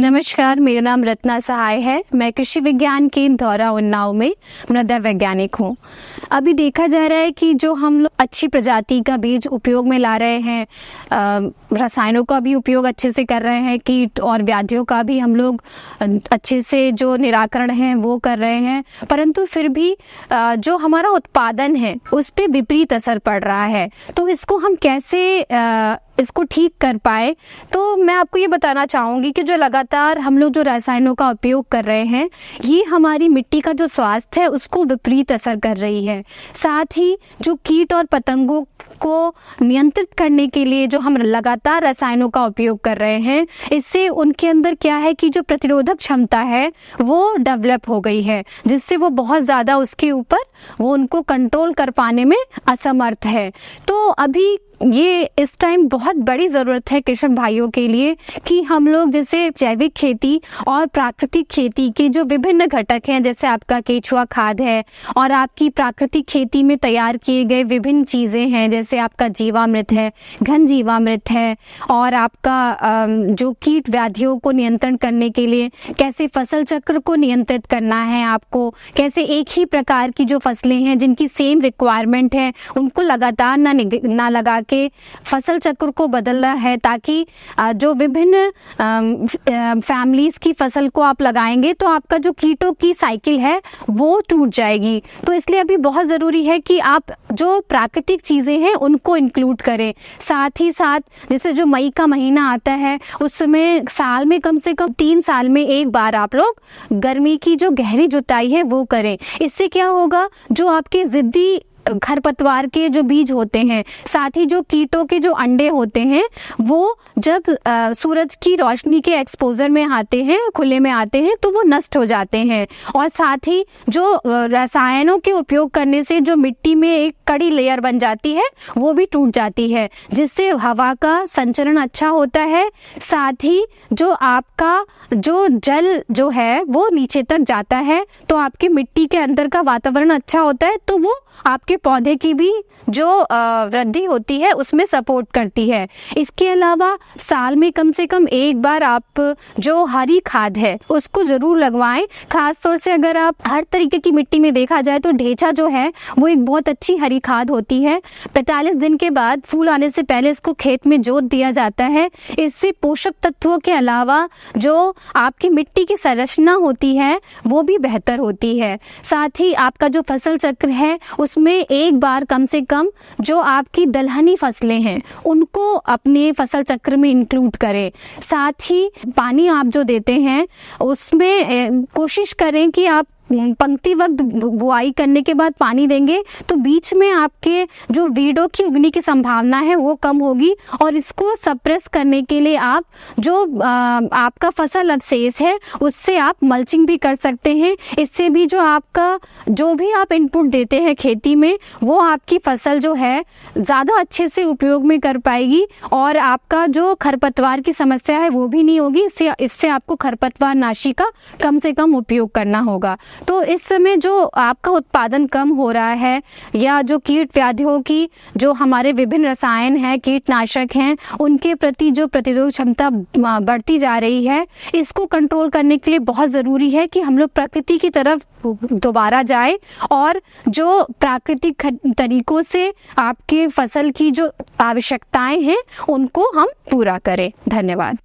नमस्कार, मेरा नाम रत्ना सहाय है। मैं कृषि विज्ञान केंद्र धौरा उन्नाव में मृदा वैज्ञानिक हूँ। अभी देखा जा रहा है कि जो हम लोग अच्छी प्रजाति का बीज उपयोग में ला रहे हैं, रसायनों का भी उपयोग अच्छे से कर रहे हैं, कीट और व्याधियों का भी हम लोग अच्छे से जो निराकरण है वो कर रहे हैं, परंतु फिर भी जो हमारा उत्पादन है उस पर विपरीत असर पड़ रहा है। तो इसको हम कैसे इसको ठीक कर पाए, तो मैं आपको ये बताना चाहूँगी कि जो लगातार हम लोग जो रसायनों का उपयोग कर रहे हैं, ये हमारी मिट्टी का जो स्वास्थ्य है उसको विपरीत असर कर रही है। साथ ही जो कीट और पतंगों को नियंत्रित करने के लिए जो हम लगातार रसायनों का उपयोग कर रहे हैं, इससे उनके अंदर क्या है कि जो प्रतिरोधक क्षमता है वो डेवलप हो गई है, जिससे वो बहुत ज़्यादा उसके ऊपर वो उनको कंट्रोल कर पाने में असमर्थ है। तो अभी ये इस टाइम बहुत बड़ी ज़रूरत है कृषक भाइयों के लिए कि हम लोग जैसे जैविक खेती और प्राकृतिक खेती के जो विभिन्न घटक हैं, जैसे आपका केचुआ खाद है और आपकी प्राकृतिक खेती में तैयार किए गए विभिन्न चीज़ें हैं, जैसे आपका जीवामृत है, घन जीवामृत है, और आपका जो कीट व्याधियों को नियंत्रण करने के लिए कैसे फसल चक्र को नियंत्रित करना है, आपको कैसे एक ही प्रकार की जो फसलें हैं जिनकी सेम रिक्वायरमेंट है उनको लगातार ना लगा के फसल चक्र को बदलना है, ताकि जो विभिन्न फैमिलीज की फसल को आप लगाएंगे तो आपका जो कीटों की साइकिल है वो टूट जाएगी। तो इसलिए अभी बहुत ज़रूरी है कि आप जो प्राकृतिक चीज़ें हैं उनको इंक्लूड करें। साथ ही साथ जैसे जो मई का महीना आता है उस समय साल में कम से कम 3 साल में एक बार आप लोग गर्मी की जो गहरी जुताई है वो करें। इससे क्या होगा, जो आपके ज़िद्दी खरपतवार के जो बीज होते हैं, साथ ही जो कीटों के जो अंडे होते हैं, वो जब सूरज की रोशनी के एक्सपोजर में आते हैं, खुले में आते हैं, तो वो नष्ट हो जाते हैं। और साथ ही जो रसायनों के उपयोग करने से जो मिट्टी में एक कड़ी लेयर बन जाती है वो भी टूट जाती है, जिससे हवा का संचरण अच्छा होता है। साथ ही जो आपका जो जल जो है वो नीचे तक जाता है, तो आपके मिट्टी के अंदर का वातावरण अच्छा होता है, तो वो आपके पौधे की भी जो वृद्धि होती है उसमें सपोर्ट करती है। इसके अलावा साल में कम से कम एक बार आप जो हरी खाद है उसको जरूर लगवाएं। खास तौर से अगर आप हर तरीके की मिट्टी में देखा जाए तो ढेंचा जो है वो एक बहुत अच्छी हरी खाद होती है। 45 दिन के बाद फूल आने से पहले इसको खेत में जोत दिया जाता है। इससे पोषक तत्वों के अलावा जो आपकी मिट्टी की संरचना होती है वो भी बेहतर होती है। साथ ही आपका जो फसल चक्र है उसमें एक बार कम से कम जो आपकी दलहनी फसलें हैं उनको अपने फसल चक्र में इंक्लूड करें। साथ ही पानी आप जो देते हैं उसमें कोशिश करें कि आप पंक्ति वक्त बुआई करने के बाद पानी देंगे तो बीच में आपके जो वीडों की उगने की संभावना है वो कम होगी, और इसको सप्रेस करने के लिए आप जो आपका फसल अवशेष है उससे आप मल्चिंग भी कर सकते हैं। इससे भी जो आपका जो भी आप इनपुट देते हैं खेती में वो आपकी फसल जो है ज़्यादा अच्छे से उपयोग में कर पाएगी, और आपका जो खरपतवार की समस्या है वो भी नहीं होगी। इससे आपको खरपतवार नाशी का कम से कम उपयोग करना होगा। तो इस समय जो आपका उत्पादन कम हो रहा है या जो कीट व्याधियों की जो हमारे विभिन्न रसायन हैं, कीटनाशक हैं, उनके प्रति जो प्रतिरोधक क्षमता बढ़ती जा रही है, इसको कंट्रोल करने के लिए बहुत ज़रूरी है कि हम लोग प्रकृति की तरफ दोबारा जाए और जो प्राकृतिक तरीकों से आपके फसल की जो आवश्यकताएं हैं उनको हम पूरा करें। धन्यवाद।